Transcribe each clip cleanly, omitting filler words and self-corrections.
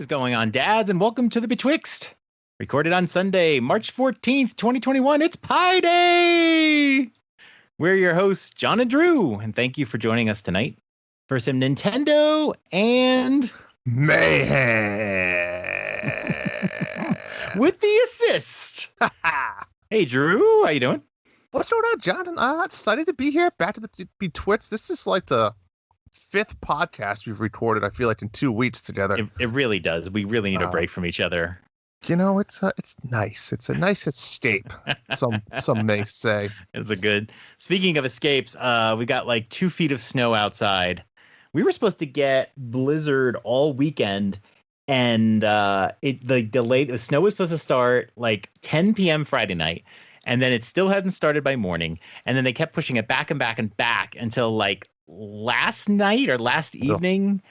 is going on, dads, and welcome to the Betwixt. Recorded on Sunday, March 14th, 2021. It's Pi Day! We're your hosts, John and Drew, and thank you for joining us tonight for some Nintendo and Mayhem. with the assist. Hey, Drew, how you doing? What's going on, John? Excited to be here. Back to the Betwixt. This is like the fifth podcast we've recorded, I feel like, in 2 weeks together. It really does. We really need a break from each other. You know, it's nice. It's a nice escape. Some may say. It's a good. Speaking of escapes, we got like 2 feet of snow outside. We were supposed to get blizzard all weekend, and the snow was supposed to start like 10 p.m. Friday night, and then it still hadn't started by morning, and then they kept pushing it back and back and back until like last night or last evening.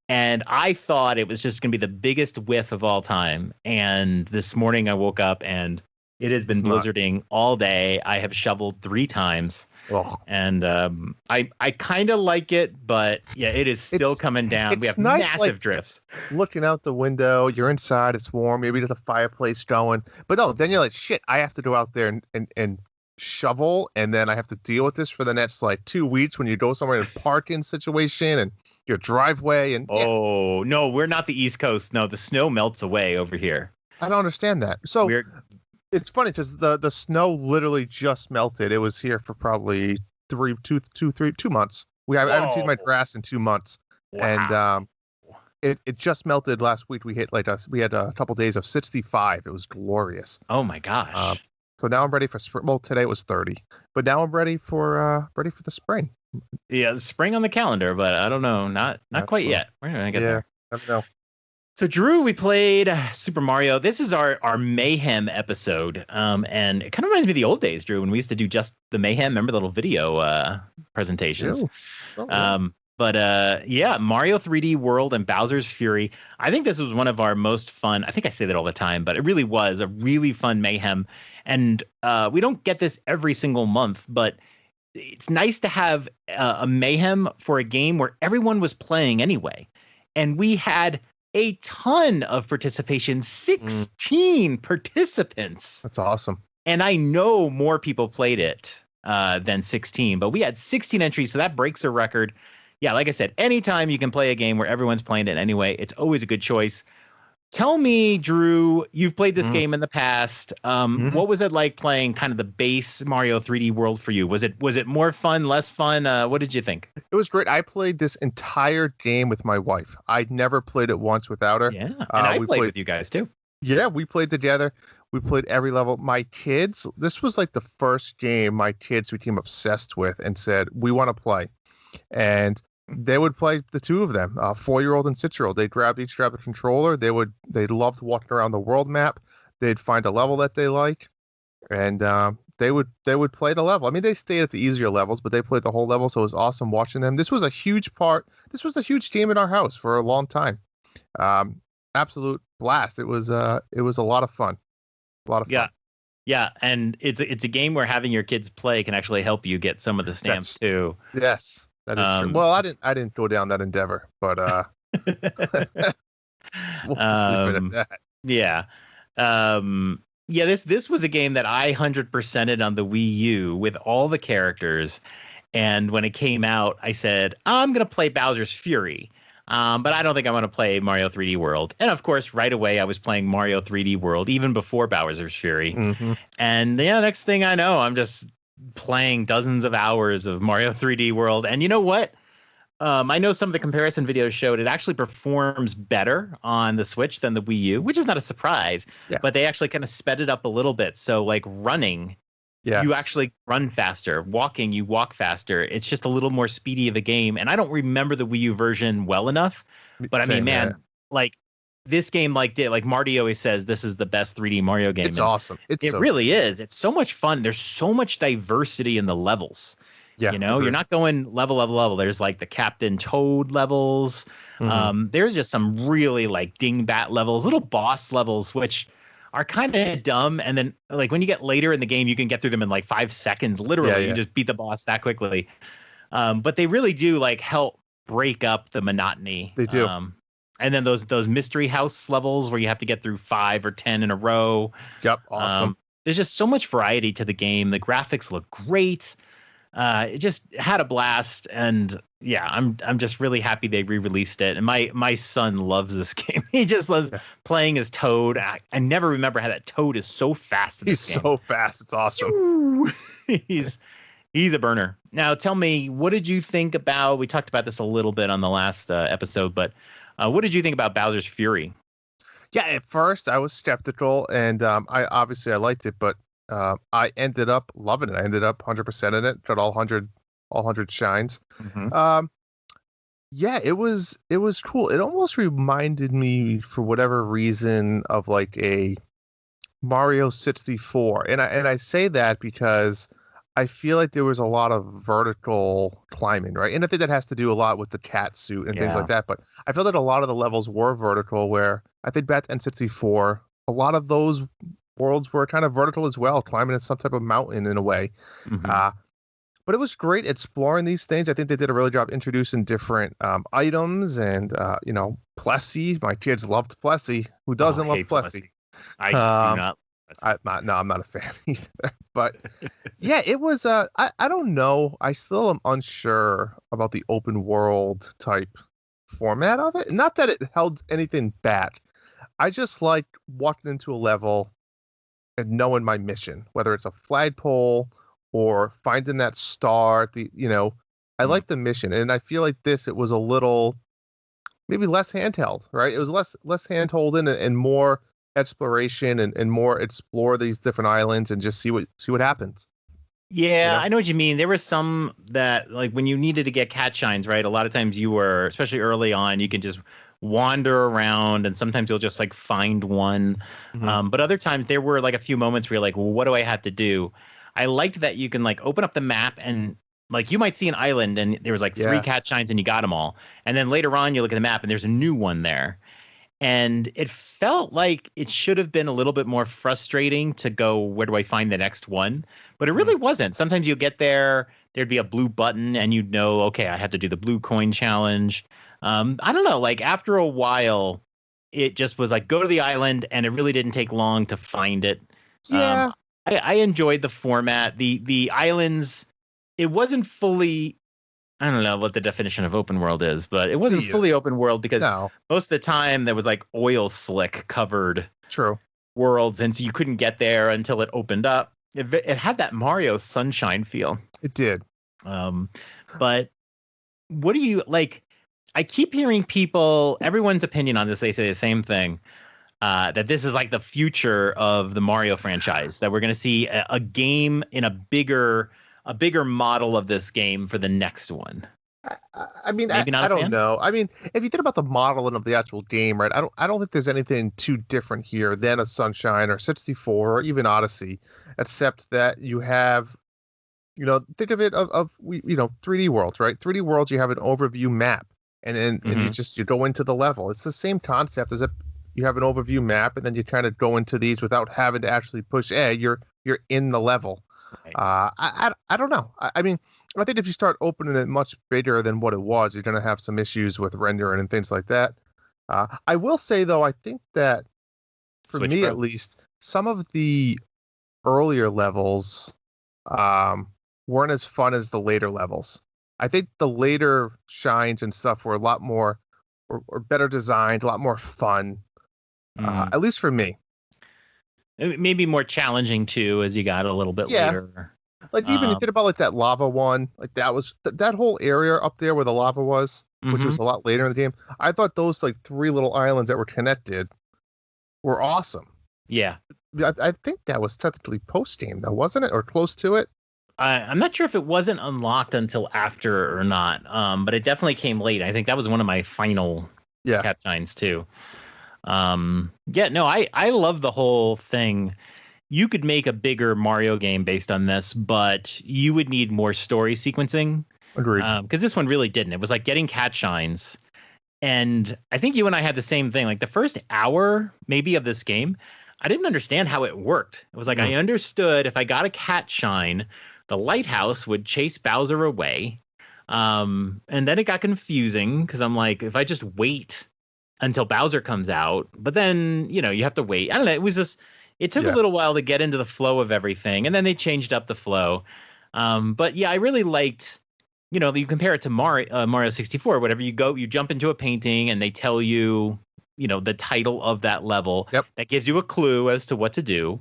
And I thought it was just going to be the biggest whiff of all time. And this morning I woke up and it has been blizzarding all day. I have shoveled 3 times. Oh. And I kind of like it, but yeah, it is still coming down. We have nice, massive drifts. Looking out the window, you're inside, it's warm, maybe there's a fireplace going. But no, then you're like, shit, I have to go out there and shovel, and then I have to deal with this for the next like 2 weeks when you go somewhere in a parking situation and your driveway. And oh, no, we're not the East Coast. No, the snow melts away over here. I don't understand that. So it's funny because the snow literally just melted. It was here for probably 2 months. I haven't seen my grass in 2 months. Wow. And it just melted last week. We had a couple days of 65. It was glorious. Oh my gosh. So now I'm ready for spring. Well, today it was 30, but now I'm ready for the spring. Yeah, spring on the calendar, but I don't know, not quite yet. We're gonna get there. I don't know. So, Drew, we played Super Mario. This is our Mayhem episode, and it kind of reminds me of the old days, Drew, when we used to do just the Mayhem. Remember the little video presentations? Yeah, Mario 3D World and Bowser's Fury. I think this was one of our most fun. I think I say that all the time, but it really was a really fun Mayhem. And we don't get this every single month, but it's nice to have a Mayhem for a game where everyone was playing anyway. And we had a ton of participation, 16 participants. That's awesome. And I know more people played it than 16, but we had 16 entries, so that breaks a record. Yeah, like I said, anytime you can play a game where everyone's playing it anyway, it's always a good choice. Tell me, Drew, you've played this game in the past. What was it like playing kind of the base Mario 3D World for you? Was it more fun, less fun? What did you think? It was great. I played this entire game with my wife. I'd never played it once without her. Yeah, and I played with you guys too. Yeah, we played together. We played every level. My kids, this was like the first game my kids became obsessed with and said, we want to play. And they would play, the two of them, 4-year-old and 6-year-old. They'd each grab a controller. They loved walking around the world map. They'd find a level that they like, and they would play the level. I mean, they stayed at the easier levels, but they played the whole level. So it was awesome watching them. This was a huge game in our house for a long time. Absolute blast. It was a lot of fun. Yeah, and it's a game where having your kids play can actually help you get some of the stamps too. Yes. That is true. Well, I didn't go down that endeavor, but we'll just leave it at that. Yeah. This was a game that I 100%ed on the Wii U with all the characters, and when it came out, I said, I'm gonna play Bowser's Fury, but I don't think I want to play Mario 3D World. And of course, right away, I was playing Mario 3D World even before Bowser's Fury. And yeah, next thing I know, I'm just playing dozens of hours of Mario 3D World. And you know what? I know some of the comparison videos showed it actually performs better on the Switch than the Wii U, which is not a surprise. Yeah. But they actually kind of sped it up a little bit. So like running, you actually run faster. Walking, you walk faster. It's just a little more speedy of a game. And I don't remember the Wii U version well enough. But I mean, man, like this game, like Marty always says, this is the best 3D Mario game. It's awesome. It really is. It's so much fun. There's so much diversity in the levels. Yeah, you know, you're not going level. There's like the Captain Toad levels. There's just some really like dingbat levels, little boss levels, which are kind of dumb. And then like when you get later in the game, you can get through them in like 5 seconds. Literally, you can just beat the boss that quickly. But they really do like help break up the monotony. They do. And then those mystery house levels where you have to get through 5 or 10 in a row. Yep, awesome. There's just so much variety to the game. The graphics look great. It just had a blast, and yeah, I'm just really happy they re-released it. And my son loves this game. He just loves playing as Toad. I never remember how that Toad is so fast in this game. He's so fast. It's awesome. He's a burner. Now, tell me, what did you think about? We talked about this a little bit on the last episode, but what did you think about Bowser's Fury? Yeah, at first I was skeptical, and I liked it, but I ended up loving it. I ended up 100% in it, got all 100 shines. Mm-hmm. Yeah, it was cool. It almost reminded me, for whatever reason, of like a Mario 64, and I say that because I feel like there was a lot of vertical climbing, right? And I think that has to do a lot with the cat suit and things like that. But I feel that a lot of the levels were vertical, where I think back to N64, a lot of those worlds were kind of vertical as well, climbing in some type of mountain in a way. Mm-hmm. But it was great exploring these things. I think they did a really good job introducing different items and, Plessy. My kids loved Plessy. Who doesn't love Plessy? I do not. I'm not a fan either. But yeah, it was. I don't know. I still am unsure about the open world type format of it. Not that it held anything back. I just like walking into a level and knowing my mission, whether it's a flagpole or finding that star. I like the mission, and I feel like it was a little maybe less handheld, right? It was less hand holding and more exploration and more explore these different islands and just see what happens. Yeah, I know what you mean. There were some that, like, when you needed to get cat shines, right? A lot of times you were, especially early on, you can just wander around, and sometimes you'll just like find one. Mm-hmm. But other times there were like a few moments where you're like, well, what do I have to do? I liked that you can like open up the map, and like you might see an island and there was like 3 cat shines and you got them all. And then later on you look at the map and there's a new one there. And it felt like it should have been a little bit more frustrating to go, where do I find the next one? But it really wasn't. Sometimes you get there, there'd be a blue button and you'd know, okay, I have to do the blue coin challenge. I don't know, like after a while, it just was like, go to the island, and it really didn't take long to find it. Yeah. I enjoyed the format. The islands, it wasn't fully, I don't know what the definition of open world is, but it wasn't fully open world because most of the time there was like oil slick covered worlds, and so you couldn't get there until it opened up. It had that Mario Sunshine feel. It did. But what do you like? I keep hearing everyone's opinion on this. They say the same thing, that this is like the future of the Mario franchise, that we're going to see a game in a bigger model of this game for the next one. I mean, I don't know. I mean, if you think about the modeling of the actual game, right? I don't think there's anything too different here than a Sunshine or 64 or even Odyssey, except that you have, think of it of 3D worlds, right? 3D worlds, you have an overview map, and then and you go into the level. It's the same concept as if you have an overview map, and then you kind of go into these without having to actually push A. You're in the level. Right. I don't know. I mean, I think if you start opening it much bigger than what it was, you're going to have some issues with rendering and things like that. I will say, though, I think that for Switch me, Pro. At least, some of the earlier levels weren't as fun as the later levels. I think the later shines and stuff were a lot more or better designed, a lot more fun, at least for me. Maybe more challenging too as you got a little bit later. Like even you think about like that lava one, like that was that whole area up there where the lava was, which was a lot later in the game. I thought those like 3 little islands that were connected were awesome. Yeah. I think that was technically post game though, wasn't it? Or close to it? I'm not sure if it wasn't unlocked until after or not. But it definitely came late. I think that was one of my final cat shines too. I love the whole thing. You could make a bigger Mario game based on this, but you would need more story sequencing. Agreed. Because this one really didn't. It was like getting cat shines. And I think you and I had the same thing. Like the first hour maybe of this game, I didn't understand how it worked. It was like I understood if I got a cat shine, the lighthouse would chase Bowser away. And then it got confusing because I'm like, if I just wait until Bowser comes out. But then, you have to wait. I don't know. It took a Yeah. little while to get into the flow of everything. And then they changed up the flow. But yeah, I really liked, you compare it to Mario 64, whatever you jump into a painting and they tell you, the title of that level. Yep. That gives you a clue as to what to do.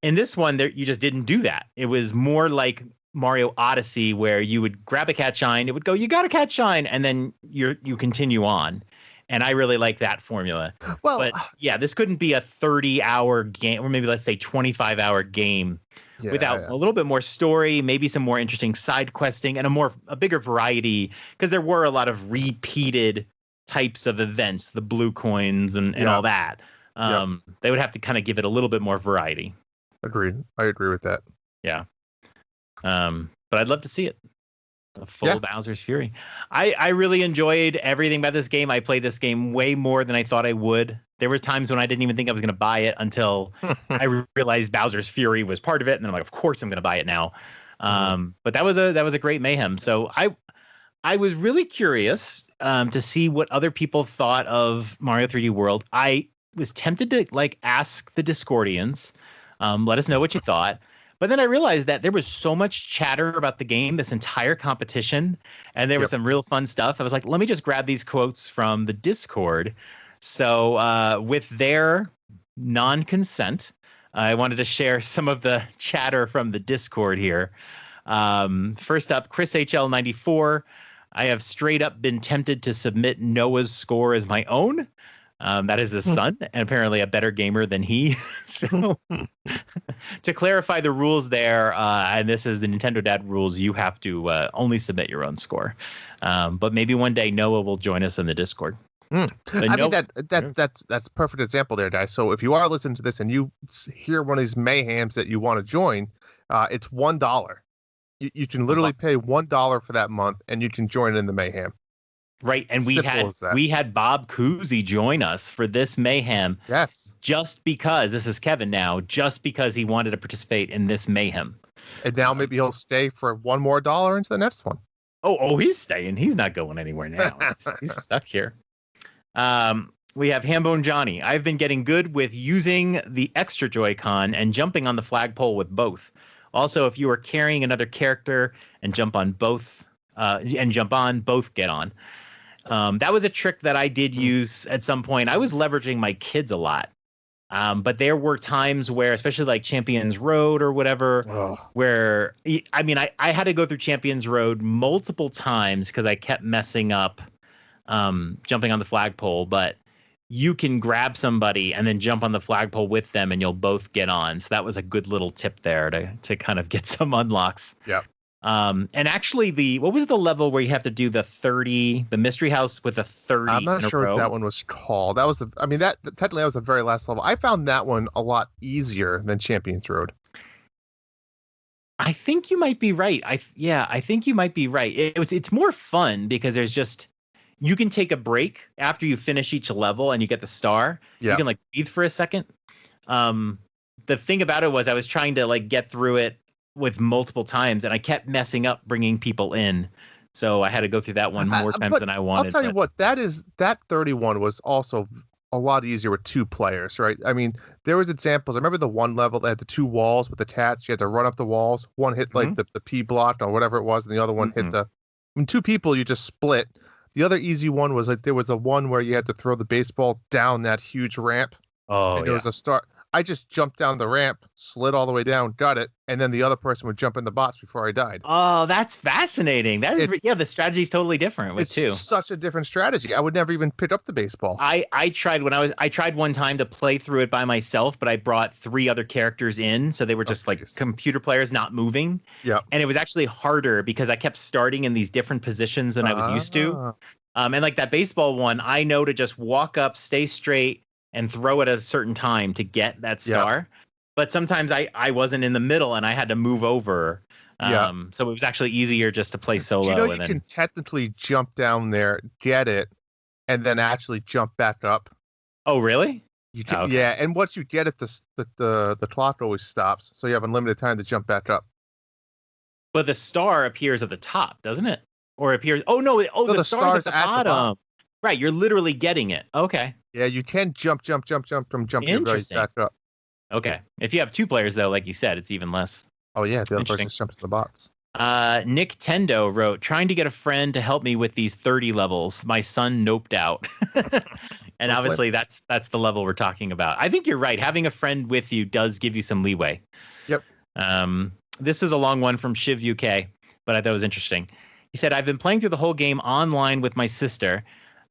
In this one, you just didn't do that. It was more like Mario Odyssey, where you would grab a cat shine, it would go, you got a cat shine, and then you continue on. And I really like that formula. Well, but yeah, this couldn't be a 30-hour game, or maybe let's say 25-hour game without a little bit more story, maybe some more interesting side questing, and a bigger variety, because there were a lot of repeated types of events, the blue coins and all that. They would have to kind of give it a little bit more variety. Agreed. I agree with that. Yeah. But I'd love to see it. A full Bowser's Fury. I really enjoyed everything about this game. I played this game way more than I thought I would. There were times when I didn't even think I was going to buy it until I realized Bowser's Fury was part of it, and then I'm like, of course I'm going to buy it now. But that was a great Mayhem. So I was really curious to see what other people thought of Mario 3D World. I was tempted to ask the Discordians, let us know what you thought. But then I realized that there was so much chatter about the game, this entire competition, and there was some real fun stuff. I was like, let me just grab these quotes from the Discord. So with their non-consent, I wanted to share some of the chatter from the Discord here. First up, Chris HL94. I have straight up been tempted to submit Noah's score as my own. That is his son, and apparently a better gamer than he. So to clarify the rules there, and this is the Nintendo Dad rules, you have to only submit your own score. But maybe one day Noah will join us in the Discord. I mean, that's perfect example there, guys. So if you are listening to this and you hear one of these mayhems that you want to join, it's $1. You can literally pay $1 for that month, and you can join in the mayhem. Right, and we had Bob Cousy join us for this Mayhem. Yes. Just because, this is Kevin now, just because he wanted to participate in this Mayhem. And now maybe he'll stay for $1 more into the next one. Oh, he's staying. He's not going anywhere now. He's stuck here. We have Hambone Johnny. I've been getting good with using the extra Joy-Con and jumping on the flagpole with both. Also, if you are carrying another character and jump on both, both get on. That was a trick that I did use at some point. I was leveraging my kids a lot. But there were times where, especially like Champions Road or whatever, where, I mean, I had to go through Champions Road multiple times because I kept messing up jumping on the flagpole. But you can grab somebody and then jump on the flagpole with them and you'll both get on. So that was a good little tip there to kind of get some unlocks. Yeah. And actually, what was the level where you have to do the mystery house with a 30? I'm not sure what that one was called. That was technically that was the very last level. I found that one a lot easier than Champions Road. I think you might be right. I think you might be right. It's more fun because you can take a break after you finish each level and you get the star. Yeah. You can breathe for a second. The thing about it was I was trying to get through it with multiple times and I kept messing up bringing people in. So I had to go through that one more times than I wanted. I'll tell you what, that 31 was also a lot easier with two players, right? I mean, there was examples. I remember the one level that had the two walls with attached. You had to run up the walls. One hit the P block or whatever it was, and the other one hit two people, you just split. The other easy one was there was a one where you had to throw the baseball down that huge ramp. Oh, and there was a start. I just jumped down the ramp, slid all the way down, got it, and then the other person would jump in the box before I died. Oh, that's fascinating. The strategy's totally different with two. It's such a different strategy. I would never even pick up the baseball. I tried one time to play through it by myself, but I brought 3 other characters in, so they were just computer players not moving. Yeah. And it was actually harder because I kept starting in these different positions than I was used to. And that baseball one, I know to just walk up, stay straight, and throw it at a certain time to get that star. Yep. But sometimes I wasn't in the middle and I had to move over. So it was actually easier just to play solo. You can technically jump down there, get it, and then actually jump back up. Oh, really? You can, yeah, and once you get it, the clock always stops, so you have unlimited time to jump back up. But the star appears at the top, doesn't it? Or appears? Oh no! The star's at the bottom. Right, you're literally getting it. Okay. Yeah, you can jump your abilities Interesting. back up. Okay. If you have two players, though, like you said, it's even less. Oh yeah, the other person Interesting. just jumps in the box. Nick Tendo wrote, trying to get a friend to help me with these 30 levels. My son noped out. And Okay. obviously that's the level we're talking about. I think you're right. Having a friend with you does give you some leeway. Yep. This is a long one from Shiv UK, but I thought it was interesting. He said, I've been playing through the whole game online with my sister.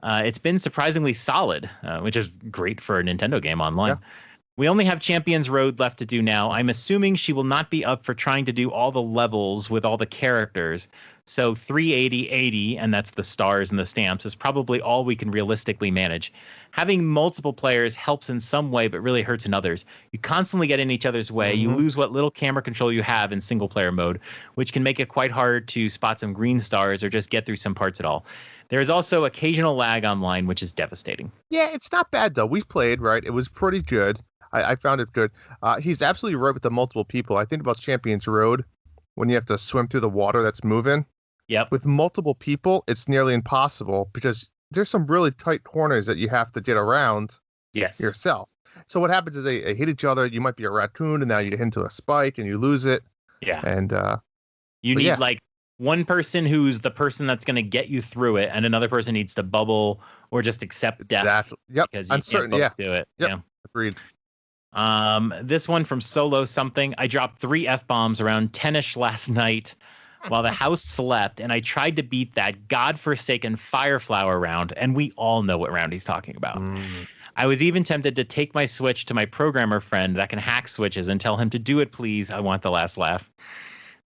It's been surprisingly solid, which is great for a Nintendo game online. Yeah. We only have Champions Road left to do now. I'm assuming she will not be up for trying to do all the levels with all the characters. So 380, 80, and that's the stars and the stamps, is probably all we can realistically manage. Having multiple players helps in some way, but really hurts in others. You constantly get in each other's way. You lose what little camera control you have in single player mode, which can make it quite hard to spot some green stars or just get through some parts at all. There is also occasional lag online, which is devastating. Yeah, it's not bad though. We've played, right? It was pretty good. I found it good. He's absolutely right with the multiple people. I think about Champions Road when you have to swim through the water that's moving. Yep. With multiple people, it's nearly impossible because there's some really tight corners that you have to get around yourself. So what happens is they hit each other. You might be a raccoon, and now you hit into a spike and you lose it. Yeah. And you need like one person who's the person that's going to get you through it, and another person needs to bubble or just accept death. Exactly. Yep. Because you can't both do it. Yep. Yeah. Agreed. This one from Solo Something. I dropped 3 F-bombs around 10ish last night while the house slept, and I tried to beat that godforsaken fire flower round, and we all know what round he's talking about. I was even tempted to take my Switch to my programmer friend that can hack switches and tell him to do it, please. I want the last laugh.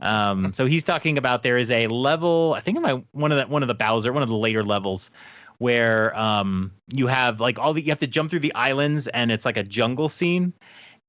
So he's talking about there is a level, I think in one of the Bowser, one of the later levels, where you have like you have to jump through the islands, and it's like a jungle scene.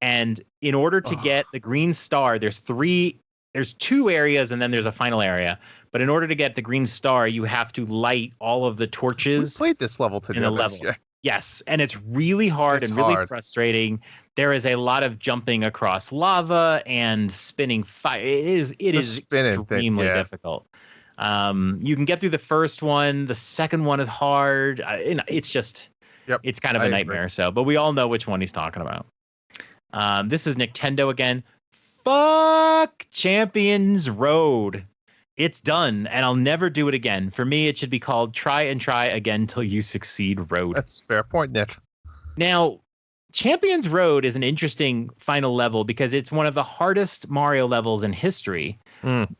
And in order to get the green star, there's 2 areas, and then there's a final area. But in order to get the green star, you have to light all of the torches. We played this level together. In a level. Yeah. Yes, and it's really hard and really frustrating. There is a lot of jumping across lava and spinning fire. It is extremely difficult. You can get through the first one. The second one is hard. It's just, it's kind of a nightmare. So, but we all know which one he's talking about. This is Nintendo again. Fuck Champions Road. It's done, and I'll never do it again. For me, it should be called Try and Try Again Till You Succeed Road. That's a fair point, Nick. Now, Champions Road is an interesting final level because it's one of the hardest Mario levels in history.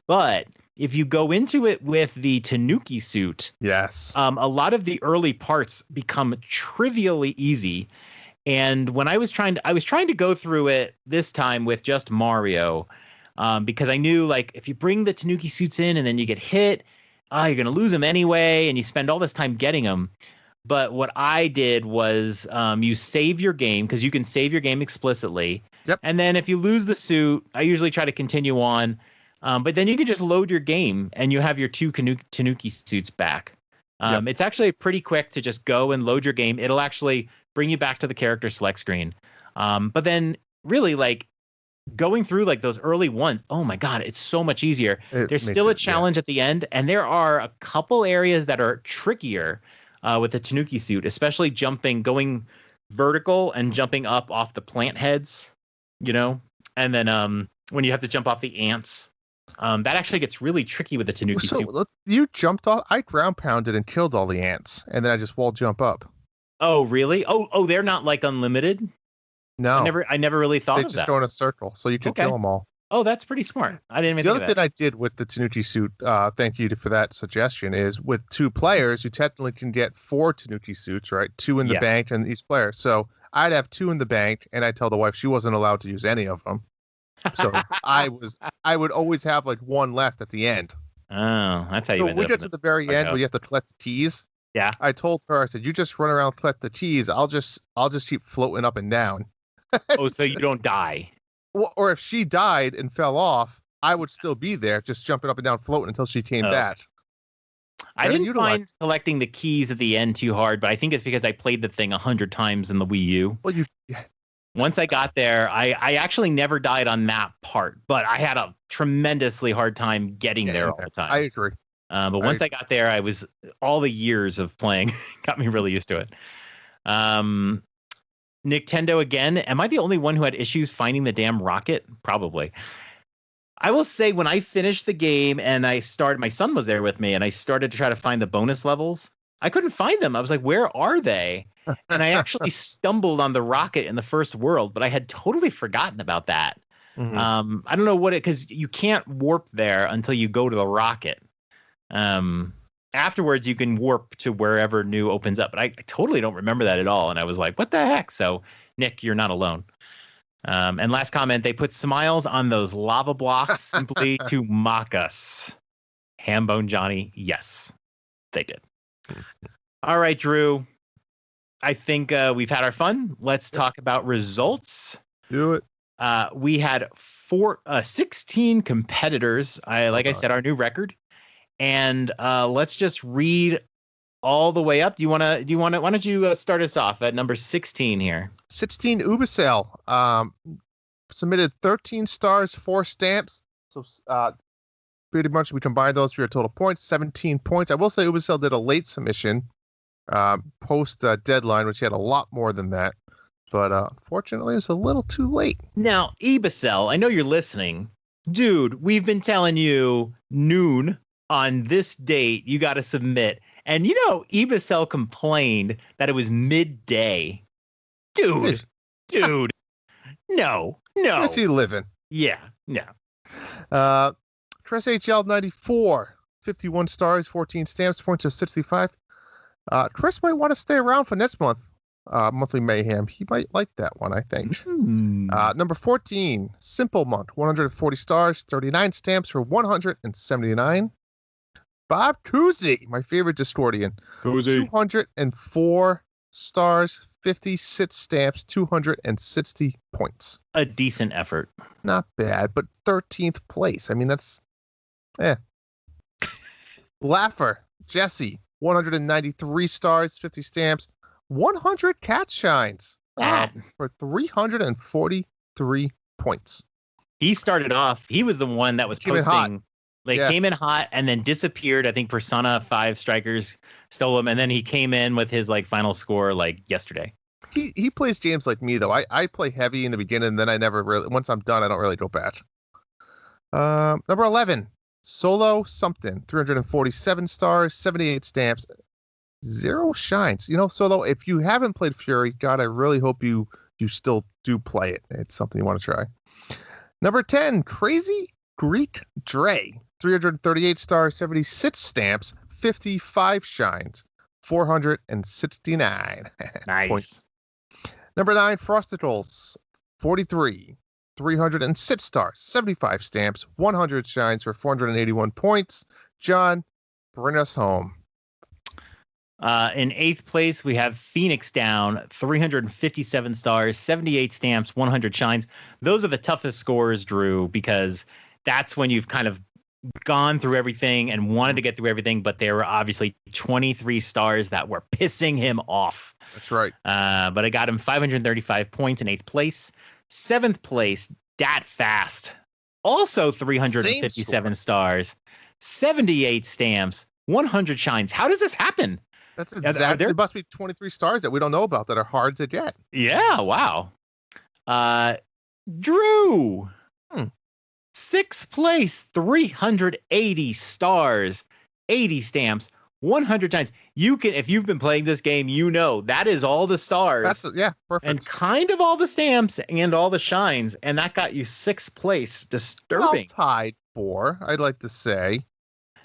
But if you go into it with the Tanuki suit, a lot of the early parts become trivially easy. And when I was trying to go through it this time with just Mario, because I knew like if you bring the Tanuki suits in and then you get hit, you're gonna lose them anyway, and you spend all this time getting them. But what I did was you save your game, because you can save your game explicitly. And then if you lose the suit, I usually try to continue on. But then you can just load your game and you have your 2 Tanuki suits back. It's actually pretty quick to just go and load your game. It'll actually bring you back to the character select screen. But then really like going through like those early ones, oh my God, it's so much easier. There's still a challenge at the end. And there are a couple areas that are trickier with the Tanuki suit, especially going vertical and jumping up off the plant heads, and then when you have to jump off the ants. That actually gets really tricky with the Tanuki suit. You jumped off. I ground pounded and killed all the ants, and then I just wall jump up. Oh, really? Oh, they're not like unlimited? No. I never really thought of that. They just go in a circle, so you can kill them all. Oh, that's pretty smart. I didn't even think of that. The other thing I did with the Tanuki suit, thank you for that suggestion, is with 2 players, you technically can get 4 Tanuki suits, right? 2 in the bank and each player. So I'd have 2 in the bank, and I'd tell the wife she wasn't allowed to use any of them. So I would always have like 1 left at the end. Oh, that's how you. So we get to the very end where you have to collect the keys. Yeah. I told her, I said, you just run around, collect the keys. I'll just keep floating up and down. Oh, so you don't die. Well, or if she died and fell off, I would still be there, just jumping up and down, floating until she came back. I didn't find collecting the keys at the end too hard, but I think it's because I played the thing 100 times in the Wii U. Well, once I got there, I actually never died on that part, but I had a tremendously hard time getting there all the time. I agree. But once I got there, all the years of playing got me really used to it. Nintendo again. Am I the only one who had issues finding the damn rocket? Probably. I will say when I finished the game and my son was there with me and I started to try to find the bonus levels, I couldn't find them. I was like, where are they? And I actually stumbled on the rocket in the first world, but I had totally forgotten about that. Mhm. I don't know because you can't warp there until you go to the rocket. Afterwards, you can warp to wherever new opens up, but I totally don't remember that at all. And I was like, what the heck? So, Nick, you're not alone. And last comment, they put smiles on those lava blocks simply to mock us. Hambone Johnny, yes, they did. All right, Drew. I think we've had our fun. Let's talk about results. Do it. We had 16 competitors. I said, our new record. And let's just read all the way up. Why don't you start us off at number 16 here? 16 Ubicel submitted 13 stars, 4 stamps. So pretty much we combined those for your total points, 17 points. I will say Ubicel did a late submission post deadline, which had a lot more than that. But unfortunately, it was a little too late. Now, Ubicel, I know you're listening. Dude, we've been telling you noon on this date, you got to submit. And Ubicel complained that it was midday. Dude, no. Where's he living? Yeah, no. Tress HL 94, 51 stars, 14 stamps, points of 65. Tress might want to stay around for next month. Monthly Mayhem. He might like that one, I think. Number 14, Simple Monk, 140 stars, 39 stamps for 179. Bob Cousy, my favorite Discordian. 204 stars, 56 stamps, 260 points. A decent effort. Not bad, but 13th place. I mean, that's Laugher, Jesse, 193 stars, 50 stamps, 100 cat shines for 343 points. He started off. He was the one that was posting. Came in hot and then disappeared. I think Persona 5 Strikers stole him, and then he came in with his final score yesterday. He plays games like me though. I play heavy in the beginning, and then I never really. Once I'm done, I don't really go back. Number 11, Solo something, 347 stars, 78 stamps, 0 shines. Solo, if you haven't played Fury, God, I really hope you still do play it. It's something you want to try. Number 10, Crazy Greek Dre, 338 stars, 76 stamps, 55 shines, 469 nice points. Number 9, Frosticles, 43, 306 stars, 75 stamps, 100 shines for 481 points. John, bring us home. In 8th place, we have Phoenix Down, 357 stars, 78 stamps, 100 shines. Those are the toughest scores, Drew, because that's when you've kind of gone through everything and wanted to get through everything, but there were obviously 23 stars that were pissing him off. That's right. But I got him 535 points in 8th place. 7th place, Dat Fast, also 357 stars, 78 stamps, 100 shines. How does this happen? That's exactly. There must be 23 stars that we don't know about that are hard to get. Yeah, wow. Drew. 6th place, 380 stars, 80 stamps, 100 times. You can, if you've been playing this game, that is all the stars. Perfect. And kind of all the stamps and all the shines, and that got you 6th place. Disturbing. Well tied for, I'd like to say.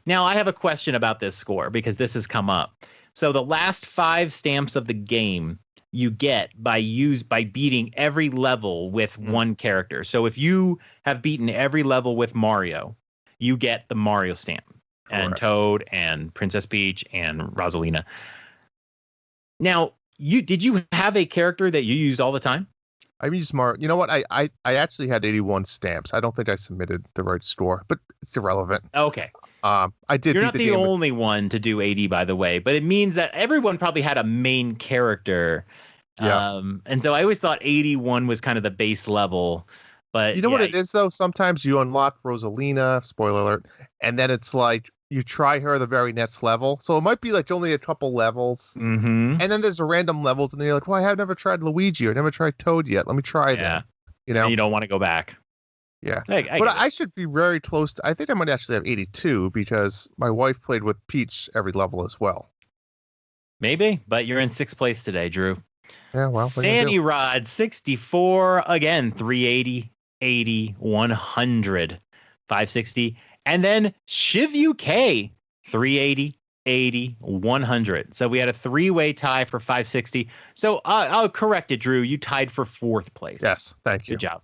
Now I have a question about this score because this has come up. So the last 5 stamps of the game you get by beating every level with one character. So if you have beaten every level with Mario, you get the Mario stamp. Correct. And Toad and Princess Peach and Rosalina. Now, did you have a character that you used all the time? I used Mario. You know what? I actually had 81 stamps. I don't think I submitted the right score, but it's irrelevant. Okay. I did. You're not the only one to do 80, by the way, but it means that everyone probably had a main character. Yeah. And so I always thought 81 was kind of the base level. But what it is though? Sometimes you unlock Rosalina, spoiler alert, and then it's like you try her the very next level. So it might be like only a couple levels. Mm-hmm. And then there's the random levels, and then you're like, well, I have never tried Luigi or never tried Toad yet. Let me try them. You know? And you don't want to go back. Yeah. I But I should be very close I think I might actually have 82 because my wife played with Peach every level as well. Maybe, but you're in 6th place today, Drew. Yeah, well. Sandy Rod, 64. Again, 380, 80, 100, 560. And then Shiv UK, 380, 80, 100. So we had a 3-way tie for 560. So I'll correct it, Drew. You tied for 4th place. Yes, thank you. Good job.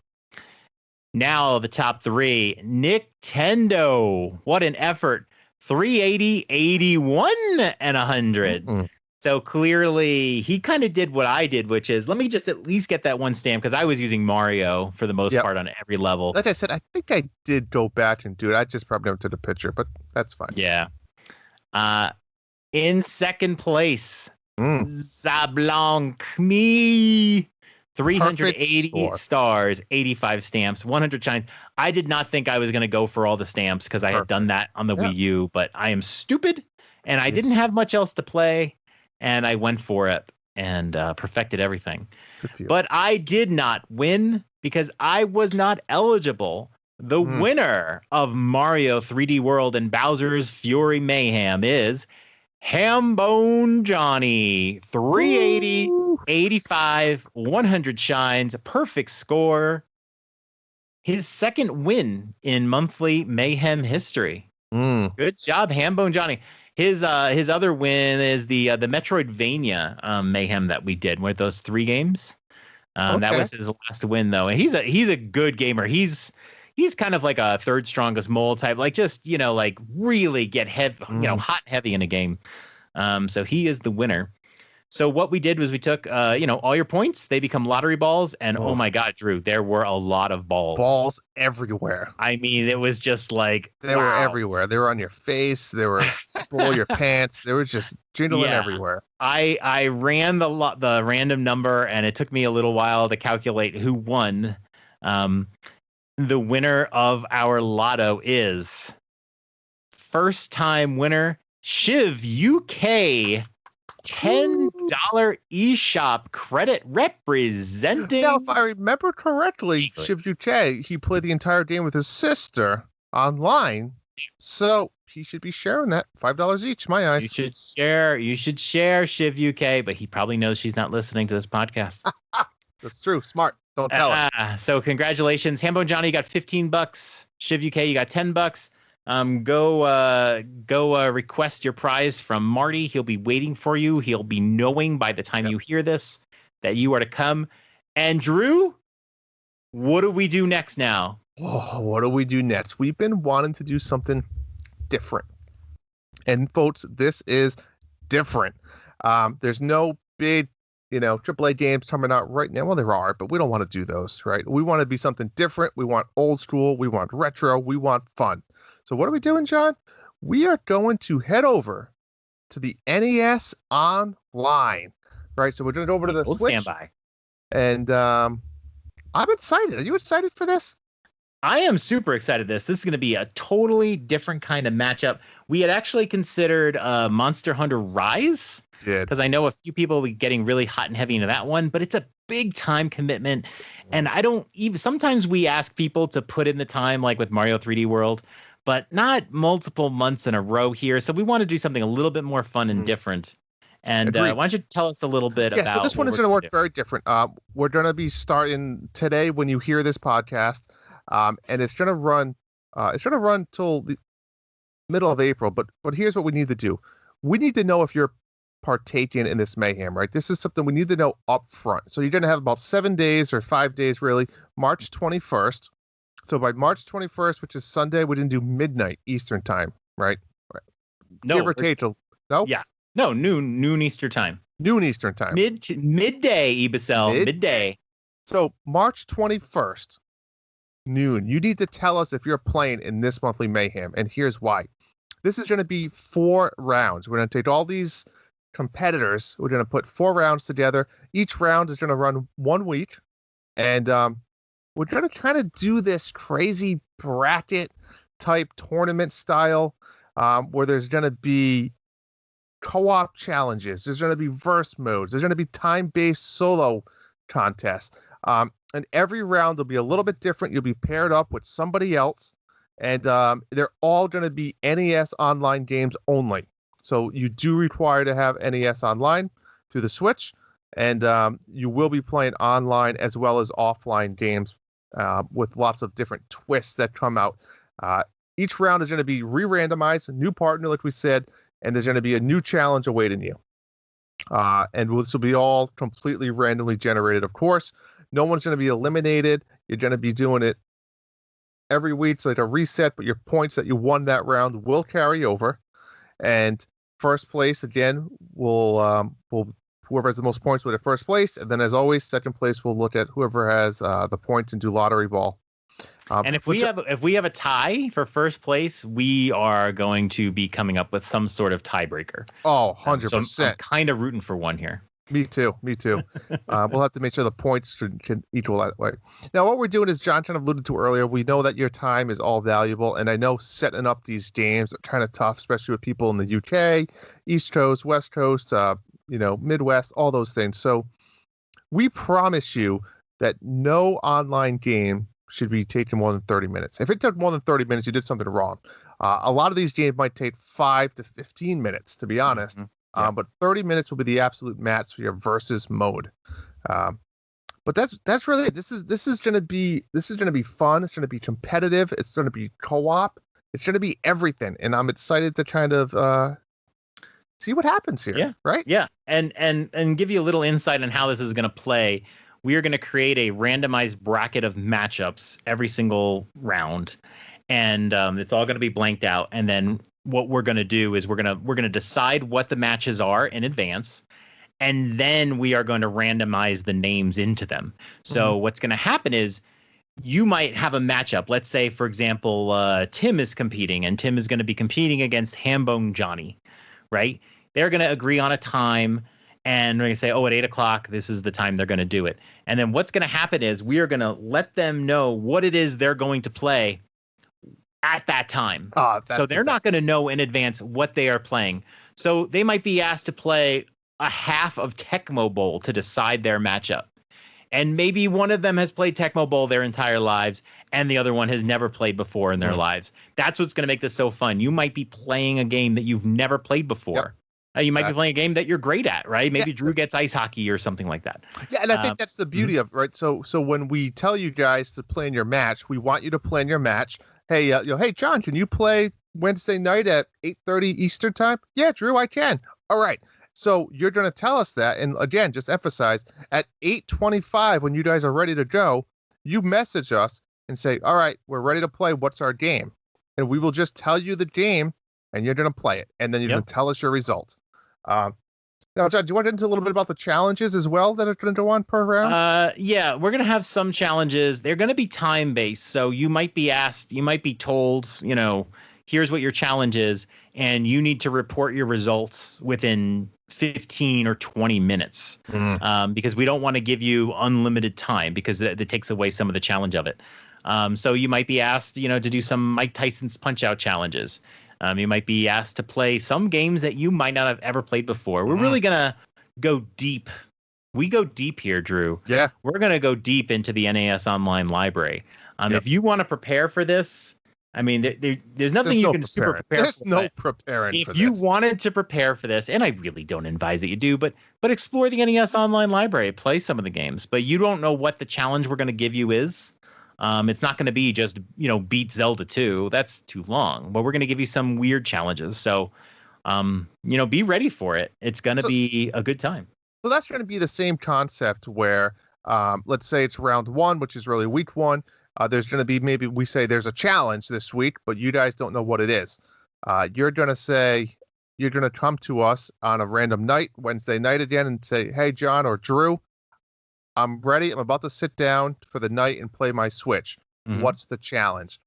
Now the top 3. Nintendo. What an effort. 380, 81, and 100. Mm-mm. So clearly he kind of did what I did, which is let me just at least get that one stamp because I was using Mario for the most part on every level. Like I said, I think I did go back and do it. I just probably never took a picture, but that's fine. Yeah. In 2nd place, Zablanc, me. 380 stars, 85 stamps, 100 shines. I did not think I was going to go for all the stamps because I had done that on the Wii U, but I am stupid and I didn't have much else to play and I went for it and perfected everything. But I did not win because I was not eligible. The winner of Mario 3D World and Bowser's Fury Mayhem is Hambone Johnny, 380, 85, 100 shines, perfect score. His 2nd win in monthly Mayhem history. Good job, Hambone Johnny. His other win is the Metroidvania Mayhem that we did with those 3 games. That was his last win though. And he's a good gamer. He's kind of like a 3rd strongest mole type, like just, like really get heavy, hot and heavy in a game. So he is the winner. So what we did was we took, all your points, they become lottery balls. And oh my God, Drew, there were a lot of balls. Balls everywhere. I mean, it was just like, they were everywhere. They were on your face. They were below your pants. They were just jingling everywhere. I ran the random number and it took me a little while to calculate who won. The winner of our lotto is first time winner Shiv UK, $10 eShop credit representing. Now, if I remember correctly, Shiv UK, he played the entire game with his sister online, so he should be sharing that $5 each. My eyes. You should share Shiv UK, but he probably knows she's not listening to this podcast. That's true. Smart. Don't tell her. So congratulations, Hambone Johnny. You got $15. Shiv UK, you got $10. Go request your prize from Marty. He'll be waiting for you. He'll be knowing by the time you hear this that you are to come. And Drew, what do we do next now? Oh, what do we do next? We've been wanting to do something different. And folks, this is different. There's no big, AAA games coming out right now. Well, there are, but we don't want to do those, right? We want to be something different. We want old school. We want retro. We want fun. So what are we doing, John? We are going to head over to the NES Online, right? So we're going to go over to the Switch. Stand by. And I'm excited. Are you excited for this? I am super excited. This is going to be a totally different kind of matchup. We had actually considered Monster Hunter Rise. Because I know a few people will be getting really hot and heavy into that one, but it's a big time commitment. And I don't even, sometimes we ask people to put in the time, like with Mario 3D World, but not multiple months in a row here. So we want to do something a little bit more fun and different. And why don't you tell us a little bit about. So this one is going to work very different. We're going to be starting today when you hear this podcast, and it's going to run. It's going to run till the middle of April. But here's what we need to do. We need to know if you're partaking in this mayhem, right? This is something we need to know up front. So you're going to have about 7 days or 5 days, really, March 21st. So by March 21st, which is Sunday, we didn't do midnight Eastern time, right? No. Give or take. No? Yeah. No, noon Eastern time. Noon Eastern time. Midday, Ibisel. Midday. So March 21st, noon. You need to tell us if you're playing in this monthly mayhem, and here's why. This is going to be 4 rounds. We're going to take all these competitors. We're going to put 4 rounds together. Each round is going to run 1 week. And we're going to kind of do this crazy bracket type tournament style. where there's going to be co-op challenges. There's going to be verse modes. There's going to be time-based solo contests. And every round will be a little bit different. You'll be paired up with somebody else, and they're all going to be NES online games only. So you do require to have NES online through the Switch, and you will be playing online as well as offline games with lots of different twists that come out. Each round is going to be re-randomized, a new partner, like we said, and there's going to be a new challenge awaiting you. And this will be all completely randomly generated, of course. No one's going to be eliminated. You're going to be doing it every week. It's like a reset, but your points that you won that round will carry over. And first place, again, will whoever has the most points will get first place. And then, as always, second place will look at whoever has the points and do lottery ball. And if we have a tie for first place, we are going to be coming up with some sort of tiebreaker. Oh, 100%. So I'm kind of rooting for one here. Me too. We'll have to make sure the points can equal that way. Now, what we're doing is, John kind of alluded to earlier, we know that your time is all valuable, and I know setting up these games are kind of tough, especially with people in the UK, East Coast, West Coast, Midwest, all those things. So we promise you that no online game should be taking more than 30 minutes. If it took more than 30 minutes, you did something wrong. A lot of these games might take 5 to 15 minutes, to be honest. Mm-hmm. Yeah. But 30 minutes will be the absolute max for your versus mode. But that's really it. This is going to be fun. It's going to be competitive. It's going to be co-op. It's going to be everything. And I'm excited to kind of see what happens here. Yeah. Right. Yeah. And give you a little insight on how this is going to play. We are going to create a randomized bracket of matchups every single round, and it's all going to be blanked out. And then what we're going to do is we're going to decide what the matches are in advance, and then we are going to randomize the names into them. So what's going to happen is you might have a matchup. Let's say, for example, Tim is competing, and Tim is going to be competing against Hambone Johnny, right? They're going to agree on a time. And we're going to say, at 8 o'clock, this is the time they're going to do it. And then what's going to happen is we are going to let them know what it is they're going to play at that time. So they're not going to know in advance what they are playing. So they might be asked to play a half of Tecmo Bowl to decide their matchup. And maybe one of them has played Tecmo Bowl their entire lives, and the other one has never played before in their lives. That's what's going to make this so fun. You might be playing a game that you've never played before. Yep. You might be playing a game that you're great at, right? Maybe Drew gets ice hockey or something like that. Yeah, and I think that's the beauty of it, right? So when we tell you guys to plan your match, we want you to plan your match. Hey, hey, John, can you play Wednesday night at 8:30 Eastern time? Yeah, Drew, I can. All right. So you're going to tell us that, and again, just emphasize at 8:25 when you guys are ready to go, you message us and say, all right, we're ready to play. What's our game? And we will just tell you the game, and you're going to play it, and then you're going to tell us your result. Now, John, do you want to get into a little bit about the challenges as well that are going to go on per round? Yeah, we're going to have some challenges. They're going to be time-based, so you might be asked, you might be told, here's what your challenge is, and you need to report your results within 15 or 20 minutes because we don't want to give you unlimited time because that takes away some of the challenge of it. So you might be asked, to do some Mike Tyson's Punch-Out challenges. You might be asked to play some games that you might not have ever played before. We're really going to go deep. We go deep here, Drew. Yeah. We're going to go deep into the NAS Online library. If you want to prepare for this, I mean, there's nothing you can super prepare for. There's no preparing for this. If you wanted to prepare for this, and I really don't advise that you do, but explore the NES Online library, play some of the games. But you don't know what the challenge we're going to give you is. It's not going to be just, beat Zelda 2. That's too long. But we're going to give you some weird challenges. So, be ready for it. It's going to be a good time. So that's going to be the same concept where, let's say it's round 1, which is really week 1. There's going to be maybe we say there's a challenge this week, but you guys don't know what it is. You're going to come to us on a random night, Wednesday night again, and say, hey, John or Drew, I'm ready. I'm about to sit down for the night and play my Switch. Mm-hmm. What's the challenge?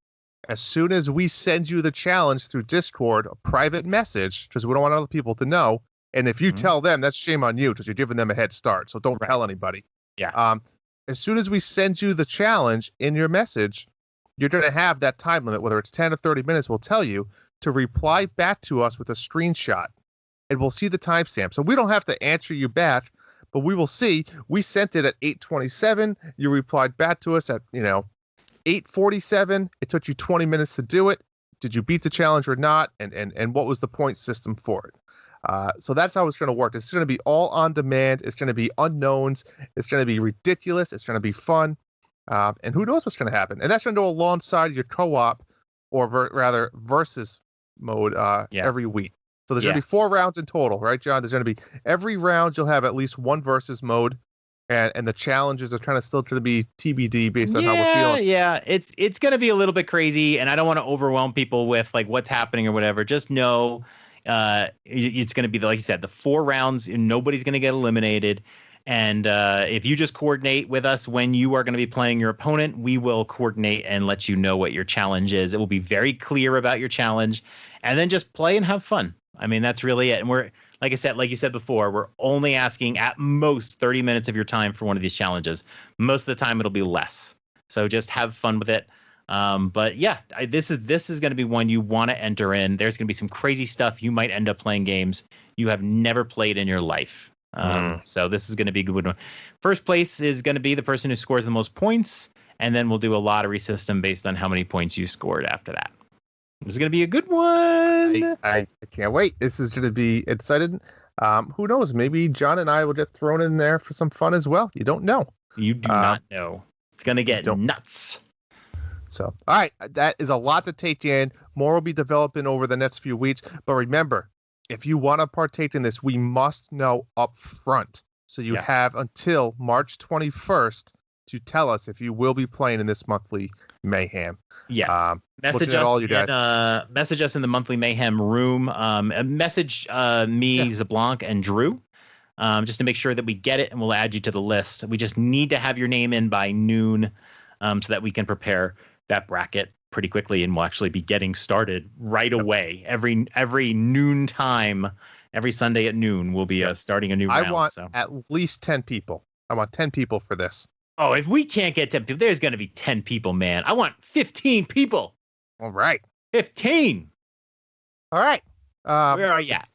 As soon as we send you the challenge through Discord, a private message, because we don't want other people to know. And if you tell them, that's shame on you because you're giving them a head start. So don't tell anybody. Yeah. As soon as we send you the challenge in your message, you're going to have that time limit, whether it's 10 or 30 minutes, we'll tell you to reply back to us with a screenshot, and we'll see the timestamp. So we don't have to answer you back, but we will see. We sent it at 8:27. You replied back to us at 8:47. It took you 20 minutes to do it. Did you beat the challenge or not? And what was the point system for it? So that's how it's going to work. It's going to be all on demand. It's going to be unknowns. It's going to be ridiculous. It's going to be fun. And who knows what's going to happen? And that's going to go alongside your co-op, or rather versus mode every week. So there's going to be 4 rounds in total, right, John? There's going to be every round you'll have at least one versus mode, and the challenges are kind of still going to be TBD based on how we're feeling. Yeah, it's going to be a little bit crazy, and I don't want to overwhelm people with like what's happening or whatever. Just know it's going to be, like you said, the 4 rounds, and nobody's going to get eliminated. And if you just coordinate with us when you are going to be playing your opponent, we will coordinate and let you know what your challenge is. It will be very clear about your challenge, and then just play and have fun. I mean, that's really it. And we're, like I said, like you said before, we're only asking at most 30 minutes of your time for one of these challenges. Most of the time it'll be less. So just have fun with it. But yeah, this is going to be one you want to enter in. There's going to be some crazy stuff. You might end up playing games you have never played in your life. So this is going to be a good one. First place is going to be the person who scores the most points, and then we'll do a lottery system based on how many points you scored after that. This is going to be a good one. I can't wait. This is going to be exciting. Who knows? Maybe John and I will get thrown in there for some fun as well. You don't know. You do not know. It's going to get nuts. So, all right. That is a lot to take in. More will be developing over the next few weeks. But remember, if you want to partake in this, we must know up front. So you have until March 21st to tell us if you will be playing in this monthly Mayhem. Yes. Message us in the monthly Mayhem room. Message me, Zablanc, and Drew, just to make sure that we get it, and we'll add you to the list. We just need to have your name in by noon so that we can prepare that bracket pretty quickly, and we'll actually be getting started right away. Every noon time, every Sunday at noon, we'll be starting a new round. I want at least 10 people. I want 10 people for this. Oh, if we can't get 10 people, there's going to be 10 people, man. I want 15 people. All right. 15. All right. Where are you at?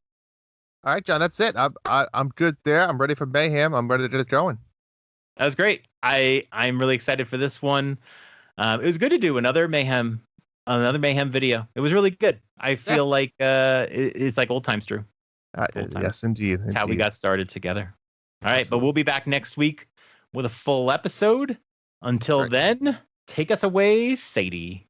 All right, John, that's it. I'm good there. I'm ready for Mayhem. I'm ready to get it going. That was great. I'm really excited for this one. It was good to do another Mayhem video. It was really good. I feel like it's like old times, Drew. Yes, indeed. That's how we got started together. All right, but we'll be back next week with a full episode. Until then, take us away, Sadie.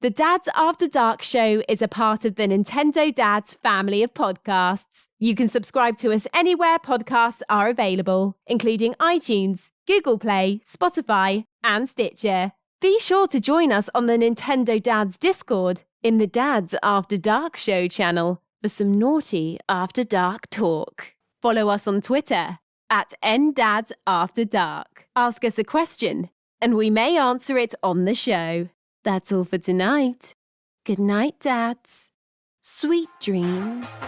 The Dads After Dark show is a part of the Nintendo Dads family of podcasts. You can subscribe to us anywhere podcasts are available, including iTunes, Google Play, Spotify, and Stitcher. Be sure to join us on the Nintendo Dads Discord in the Dads After Dark show channel for some naughty After Dark talk. Follow us on Twitter at @NDadsAfterDark. Ask us a question, and we may answer it on the show. That's all for tonight. Good night, Dads. Sweet dreams.